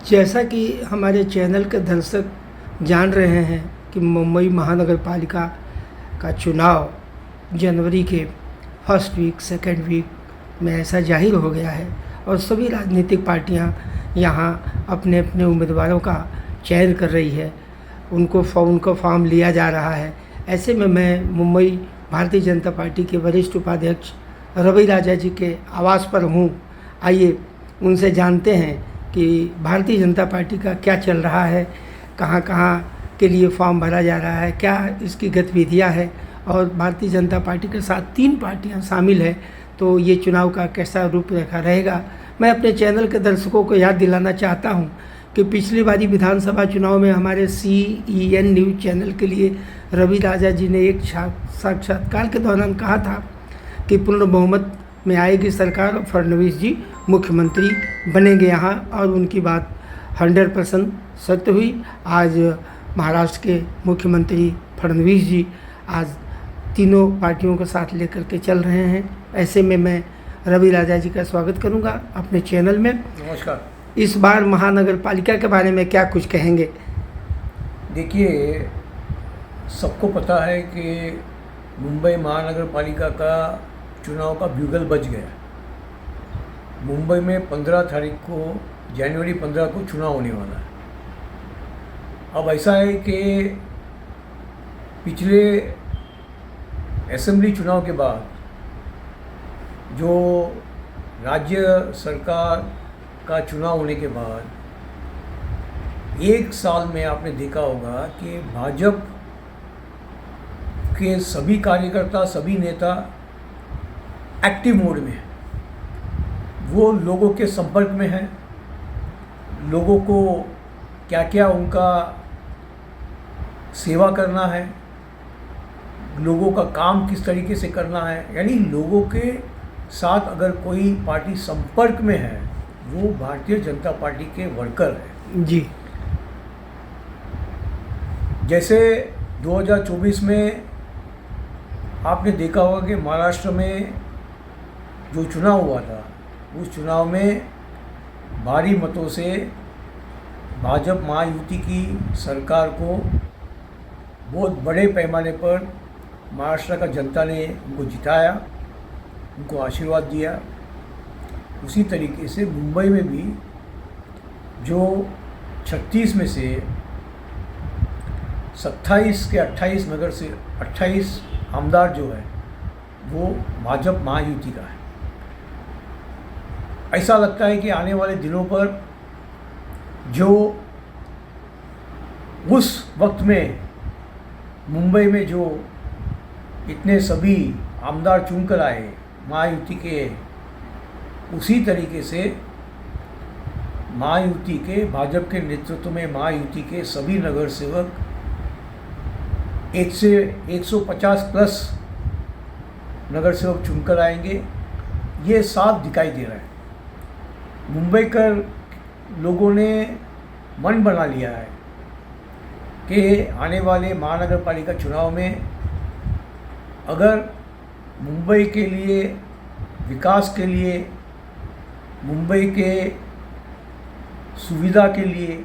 जैसा कि हमारे चैनल के दर्शक जान रहे हैं कि मुंबई महानगर पालिका का चुनाव जनवरी के फर्स्ट वीक सेकेंड वीक में ऐसा जाहिर हो गया है और सभी राजनीतिक पार्टियां यहां अपने अपने उम्मीदवारों का चयन कर रही है। उनका फॉर्म लिया जा रहा है। ऐसे में मैं मुंबई भारतीय जनता पार्टी के वरिष्ठ उपाध्यक्ष रवि राजा जी के आवास पर हूँ। आइए उनसे जानते हैं कि भारतीय जनता पार्टी का क्या चल रहा है, कहाँ कहाँ के लिए फॉर्म भरा जा रहा है, क्या इसकी गतिविधियाँ हैं और भारतीय जनता पार्टी के साथ 3 पार्टियाँ शामिल हैं, तो ये चुनाव का कैसा रूपरेखा रहेगा। मैं अपने चैनल के दर्शकों को याद दिलाना चाहता हूँ कि पिछली बारी विधानसभा चुनाव में हमारे CEN न्यूज़ चैनल के लिए रवि राजा जी ने एक साक्षात्कार के दौरान कहा था कि पूर्ण बहुमत में आएगी सरकार और फडणवीस जी मुख्यमंत्री बनेंगे यहाँ, और उनकी बात 100% सत्य हुई। आज महाराष्ट्र के मुख्यमंत्री फडणवीस जी आज तीनों पार्टियों को साथ लेकर के चल रहे हैं। ऐसे में मैं रवि राजा जी का स्वागत करूंगा अपने चैनल में। नमस्कार। इस बार महानगर पालिका के बारे में क्या कुछ कहेंगे? देखिए, सबको पता है कि मुंबई महानगर पालिका का चुनाव का ब्यूगल बज गया। मुंबई में 15 तारीख को जनवरी 15 को चुनाव होने वाला है। अब ऐसा है कि पिछले असेंबली चुनाव के बाद जो राज्य सरकार का चुनाव होने के बाद 1 साल में आपने देखा होगा कि भाजपा के सभी कार्यकर्ता, सभी नेता एक्टिव मोड में है। वो लोगों के संपर्क में है, लोगों को क्या क्या उनका सेवा करना है, लोगों का काम किस तरीके से करना है, यानी लोगों के साथ अगर कोई पार्टी संपर्क में है वो भारतीय जनता पार्टी के वर्कर है जी। जैसे 2024 में आपने देखा होगा कि महाराष्ट्र में जो चुनाव हुआ था, उस चुनाव में भारी मतों से भाजपा महायुति की सरकार को बहुत बड़े पैमाने पर महाराष्ट्र का जनता ने उनको जिताया, उनको आशीर्वाद दिया। उसी तरीके से मुंबई में भी जो 36 में से 27 के 28 नगर से 28 आमदार जो है वो भाजपा महायुति का है। ऐसा लगता है कि आने वाले दिनों पर जो उस वक्त में मुंबई में जो इतने सभी आमदार चुनकर आए महायुति के, उसी तरीके से महायुति के, भाजपा के नेतृत्व में महायुति के सभी नगर सेवक 150 प्लस नगर सेवक चुनकर आएंगे। ये साफ दिखाई दे रहा है। मुंबई कर लोगों ने मन बना लिया है कि आने वाले महानगर पालिका चुनाव में अगर मुंबई के लिए, विकास के लिए, मुंबई के सुविधा के लिए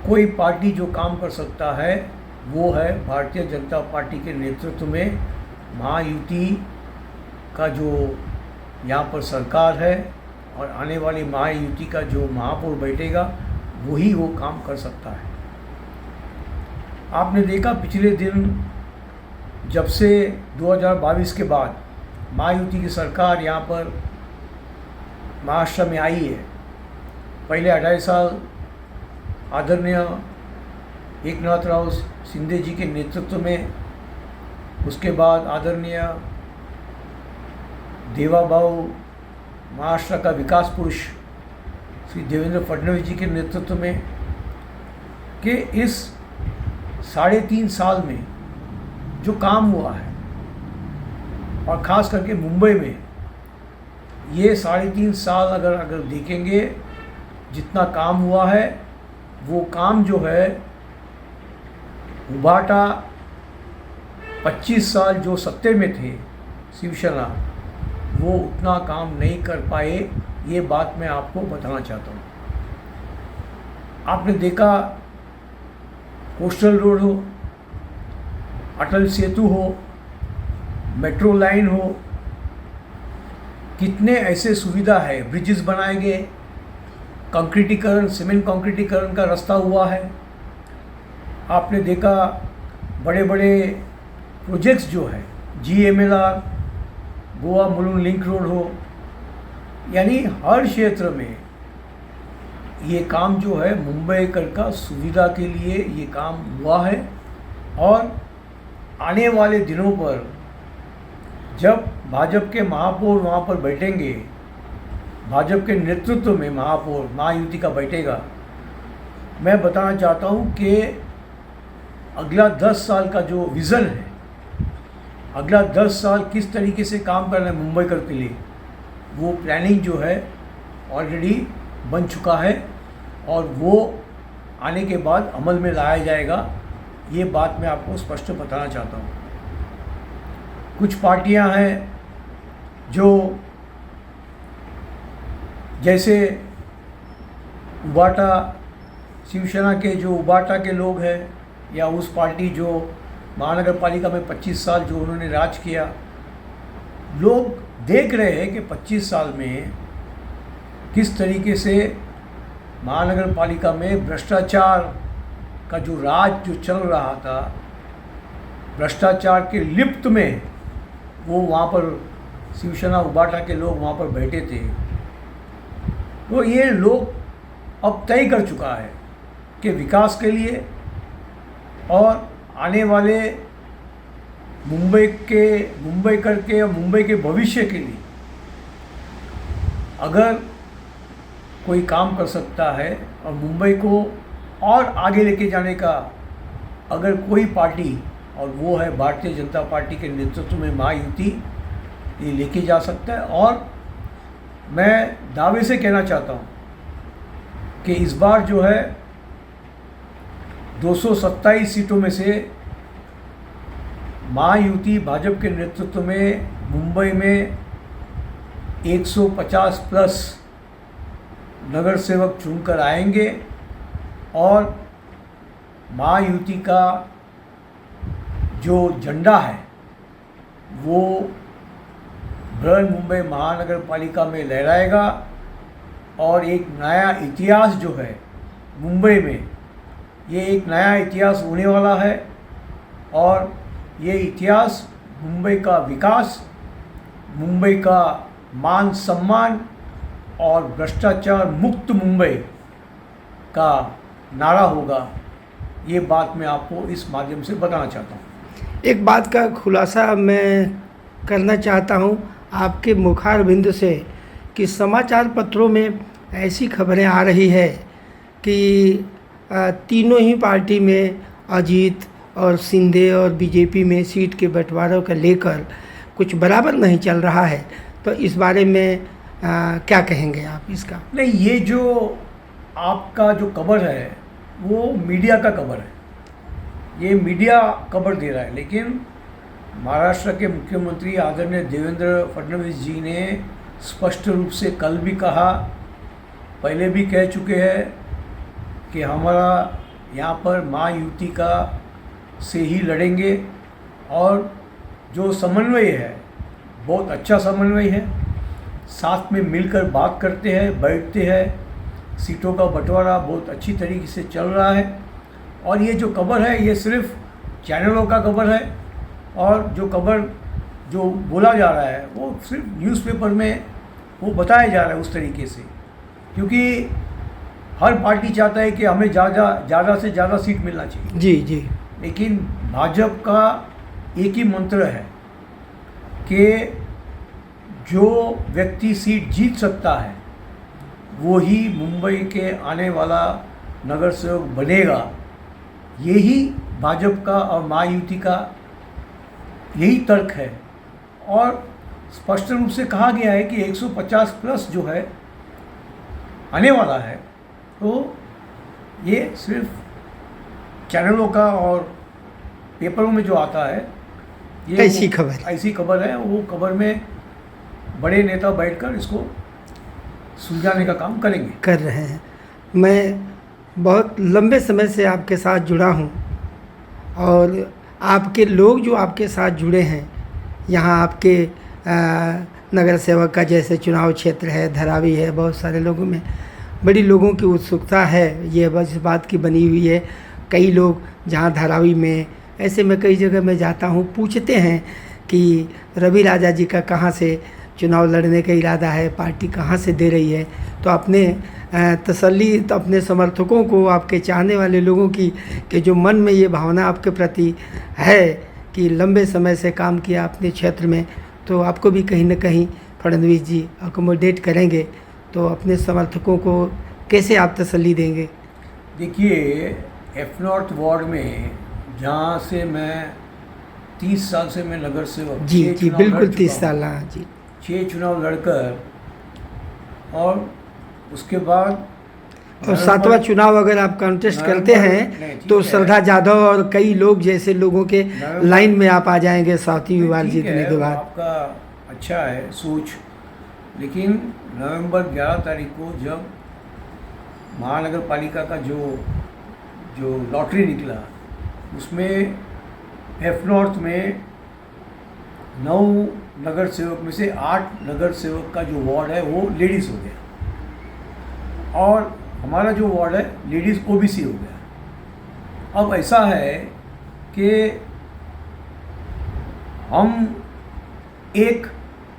कोई पार्टी जो काम कर सकता है वो है भारतीय जनता पार्टी के नेतृत्व में महायुति का जो यहाँ पर सरकार है, और आने वाली महायुति का जो महापौर बैठेगा वही वो काम कर सकता है। आपने देखा पिछले दिन जब से 2022 के बाद महायुति की सरकार यहाँ पर महाराष्ट्र में आई है, पहले 28 साल आदरणीय एकनाथराव शिंदे जी के नेतृत्व में, उसके बाद आदरणीय देवाभाऊ महाराष्ट्र का विकास पुरुष श्री देवेंद्र फडणवीस जी के नेतृत्व में, कि इस 3.5 साल में जो काम हुआ है, और ख़ास करके मुंबई में ये 3.5 साल अगर देखेंगे जितना काम हुआ है, वो काम जो है उभाटा 25 साल जो सत्ते में थे शिवसेना, वो उतना काम नहीं कर पाए। ये बात मैं आपको बताना चाहता हूँ। आपने देखा कोस्टल रोड हो, अटल सेतु हो, मेट्रो लाइन हो, कितने ऐसे सुविधा है, ब्रिजेस बनाए गए, कंक्रीटीकरण, सीमेंट कंक्रीटीकरण का रास्ता हुआ है। आपने देखा बड़े बड़े प्रोजेक्ट्स जो है, GMLR, Goa Mulund link road हो, यानी हर क्षेत्र में ये काम जो है मुंबईकर का सुविधा के लिए ये काम हुआ है। और आने वाले दिनों पर जब भाजपा के महापौर वहाँ पर बैठेंगे, भाजपा के नेतृत्व में महापौर महायुति का बैठेगा, मैं बताना चाहता हूँ कि अगला 10 साल का जो विज़न है, अगला 10 साल किस तरीके से काम करना है मुंबईकर के लिए, वो प्लानिंग जो है ऑलरेडी बन चुका है और वो आने के बाद अमल में लाया जाएगा। ये बात मैं आपको स्पष्ट बताना चाहता हूँ। कुछ पार्टियां हैं जो जैसे उबाटा, शिवसेना के जो उबाटा के लोग हैं, या उस पार्टी जो महानगर पालिका में 25 साल जो उन्होंने राज किया, लोग देख रहे हैं कि 25 साल में किस तरीके से महानगर पालिका में भ्रष्टाचार का जो राज जो चल रहा था, भ्रष्टाचार के लिप्त में वो वहाँ पर शिवसेना उबाटा के लोग वहाँ पर बैठे थे। तो ये लोग अब तय कर चुका है कि विकास के लिए और आने वाले मुंबईकर के और मुंबई के भविष्य के लिए अगर कोई काम कर सकता है और मुंबई को और आगे लेके जाने का अगर कोई पार्टी, और वो है भारतीय जनता पार्टी के नेतृत्व में महायुति, ये लेके जा सकता है। और मैं दावे से कहना चाहता हूँ कि इस बार जो है 227 सीटों में से महायुति भाजपा के नेतृत्व में मुंबई में 150 प्लस नगर सेवक चुनकर आएंगे और महायुति का जो झंडा है वो बृहन मुंबई महानगर पालिका में लहराएगा और एक नया इतिहास जो है मुंबई में, ये एक नया इतिहास होने वाला है। और ये इतिहास मुंबई का विकास, मुंबई का मान सम्मान और भ्रष्टाचार मुक्त मुंबई का नारा होगा। ये बात मैं आपको इस माध्यम से बताना चाहता हूँ। एक बात का खुलासा मैं करना चाहता हूँ आपके मुखारबिंद से कि समाचार पत्रों में ऐसी खबरें आ रही है कि तीनों ही पार्टी में अजीत और शिंदे और बीजेपी में सीट के बंटवारों को लेकर कुछ बराबर नहीं चल रहा है। तो इस बारे में क्या कहेंगे आप इसका? नहीं, ये जो आपका जो खबर है वो मीडिया का खबर है, ये मीडिया खबर दे रहा है। लेकिन महाराष्ट्र के मुख्यमंत्री आदरणीय देवेंद्र फडणवीस जी ने स्पष्ट रूप से कल भी कहा, पहले भी कह चुके हैं कि हमारा यहाँ पर महायुति का से ही लड़ेंगे। और जो समन्वय है बहुत अच्छा समन्वय है, साथ में मिलकर बात करते हैं, बैठते हैं, सीटों का बंटवारा बहुत अच्छी तरीके से चल रहा है। और ये जो खबर है ये सिर्फ चैनलों का खबर है और जो खबर जो बोला जा रहा है वो सिर्फ न्यूज़पेपर में वो बताया जा रहा है उस तरीके से, क्योंकि हर पार्टी चाहता है कि हमें ज़्यादा से ज़्यादा सीट मिलना चाहिए। जी जी। लेकिन भाजपा का एक ही मंत्र है कि जो व्यक्ति सीट जीत सकता है वो ही मुंबई के आने वाला नगर सेवक बनेगा। यही भाजपा का और महायुति का यही तर्क है। और स्पष्ट रूप से कहा गया है कि 150 प्लस जो है आने वाला है। तो ये सिर्फ चैनलों का और पेपरों में जो आता है ये ऐसी खबर है। वो खबर में बड़े नेता बैठकर इसको सुलझाने का काम कर रहे हैं। मैं बहुत लंबे समय से आपके साथ जुड़ा हूँ और आपके लोग जो आपके साथ जुड़े हैं, यहाँ आपके नगर सेवक का जैसे चुनाव क्षेत्र है, धरावी है, बहुत सारे लोगों में बड़ी लोगों की उत्सुकता है, ये बस इस बात की बनी हुई है। कई लोग जहाँ धारावी में, ऐसे में कई जगह मैं जाता हूँ, पूछते हैं कि रवि राजा जी का कहाँ से चुनाव लड़ने का इरादा है, पार्टी कहाँ से दे रही है। तो अपने तसल्ली तो अपने समर्थकों को, आपके चाहने वाले लोगों की कि जो मन में ये भावना आपके प्रति है कि लंबे समय से काम किया अपने क्षेत्र में, तो आपको भी कहीं न कहीं फडणवीस जी अकोमोडेट करेंगे। तो अपने समर्थकों को कैसे आप तसल्ली देंगे? देखिए, एफ नॉर्थ वार्ड में जहाँ से मैं 30 साल से मैं नगर सेवक, जी 6 जी चुनाव बिल्कुल, लड़ 30 चुका हूँ। साल, हाँ जी। 6 चुनाव लड़कर और उसके बाद और 7वां चुनाव अगर आप कंटेस्ट करते नहीं, हैं ठीक तो है। श्रद्धा जाधव और कई लोग जैसे लोगों के लाइन में आप आ जाएंगे 7वीं बार ठीक जीतने है, के बाद। आपका अच्छा है सोच, लेकिन नवंबर 11 तारीख को जब महानगर पालिका का जो जो लॉटरी निकला, उसमें एफ नॉर्थ में 9 नगर सेवक में से 8 नगर सेवक का जो वार्ड है वो लेडीज़ हो गया और हमारा जो वार्ड है लेडीज़ ओबीसी हो गया। अब ऐसा है कि हम एक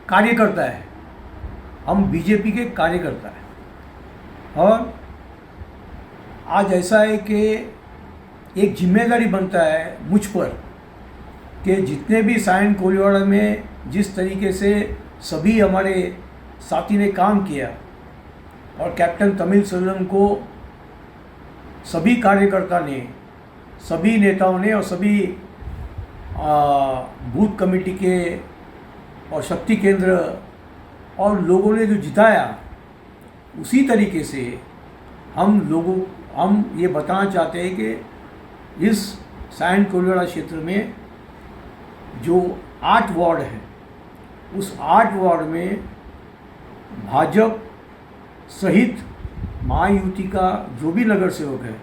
कार्यकर्ता है, हम बीजेपी के कार्यकर्ता है और आज ऐसा है कि एक जिम्मेदारी बनता है मुझ पर कि जितने भी सायन कोलिवाड़ा में जिस तरीके से सभी हमारे साथी ने काम किया और कैप्टन तमिल सेल्वम को सभी कार्यकर्ता ने, सभी नेताओं ने और सभी बूथ कमेटी के और शक्ति केंद्र और लोगों ने जो जिताया, उसी तरीके से हम ये बताना चाहते हैं कि इस सायन कोलिवाड़ा क्षेत्र में जो 8 वार्ड है, उस 8 वार्ड में भाजपा सहित महायुति का जो भी नगर सेवक है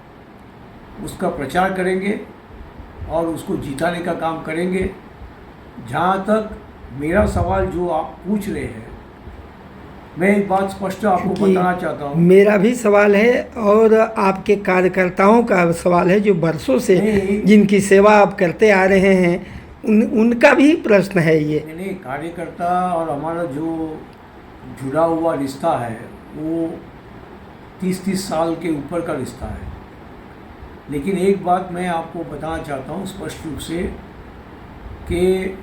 उसका प्रचार करेंगे और उसको जिताने का काम करेंगे। जहाँ तक मेरा सवाल जो आप पूछ रहे हैं, मैं एक बात स्पष्ट आपको बताना चाहता हूँ। मेरा भी सवाल है और आपके कार्यकर्ताओं का सवाल है जो बरसों से जिनकी सेवा आप करते आ रहे हैं, उनका भी प्रश्न है ये। नहीं, कार्यकर्ता और हमारा जो जुड़ा हुआ रिश्ता है वो 30 साल के ऊपर का रिश्ता है। लेकिन एक बात मैं आपको बताना चाहता हूँ स्पष्ट रूप से कि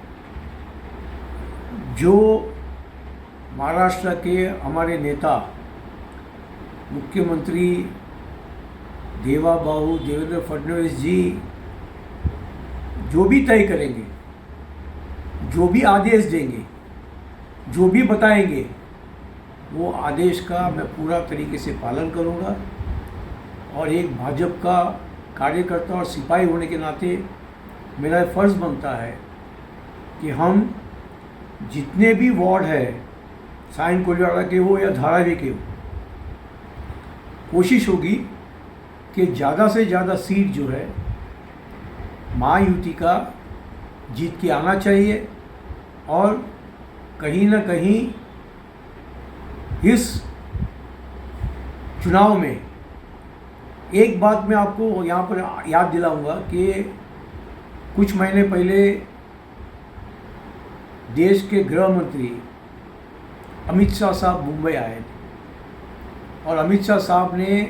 जो महाराष्ट्र के हमारे नेता मुख्यमंत्री देवाबाबू देवेंद्र फडणवीस जी जो भी तय करेंगे, जो भी आदेश देंगे, जो भी बताएंगे, वो आदेश का मैं पूरा तरीके से पालन करूँगा। और एक भाजपा का कार्यकर्ता और सिपाही होने के नाते मेरा फ़र्ज़ बनता है कि हम जितने भी वार्ड है, सायन कोलिवाड़ा के हो या धारावी के हो, कोशिश होगी कि ज़्यादा से ज़्यादा सीट जो है महायुति का जीत के आना चाहिए। और कहीं ना कहीं इस चुनाव में एक बात मैं आपको यहाँ पर याद दिलाऊंगा कि कुछ महीने पहले देश के गृह मंत्री अमित शाह साहब मुंबई आए थे और अमित शाह साहब ने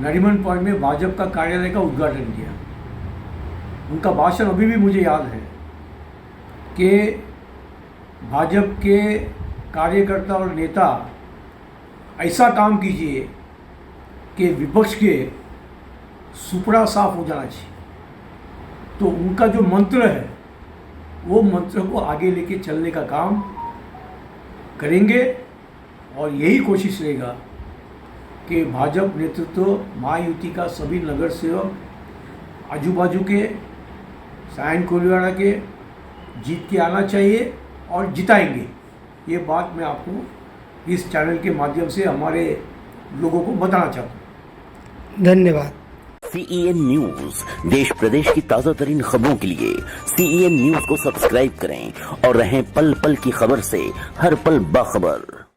नरीमन पॉइंट में भाजपा का कार्यालय का उद्घाटन किया। उनका भाषण अभी भी मुझे याद है कि भाजपा के कार्यकर्ता और नेता ऐसा काम कीजिए कि विपक्ष के सुपड़ा साफ हो जाना चाहिए। तो उनका जो मंत्र है वो मंत्र को आगे लेके चलने का काम करेंगे और यही कोशिश रहेगा कि भाजपा नेतृत्व महायुति का सभी नगर सेवक आजू बाजू के सायन कोलिवाड़ा के जीत के आना चाहिए और जिताएंगे। ये बात मैं आपको इस चैनल के माध्यम से हमारे लोगों को बताना चाहता हूँ। धन्यवाद। CEN न्यूज, देश प्रदेश की ताजा तरीन खबरों के लिए CEN न्यूज को सब्सक्राइब करें और रहें पल पल की खबर से हर पल बाखबर।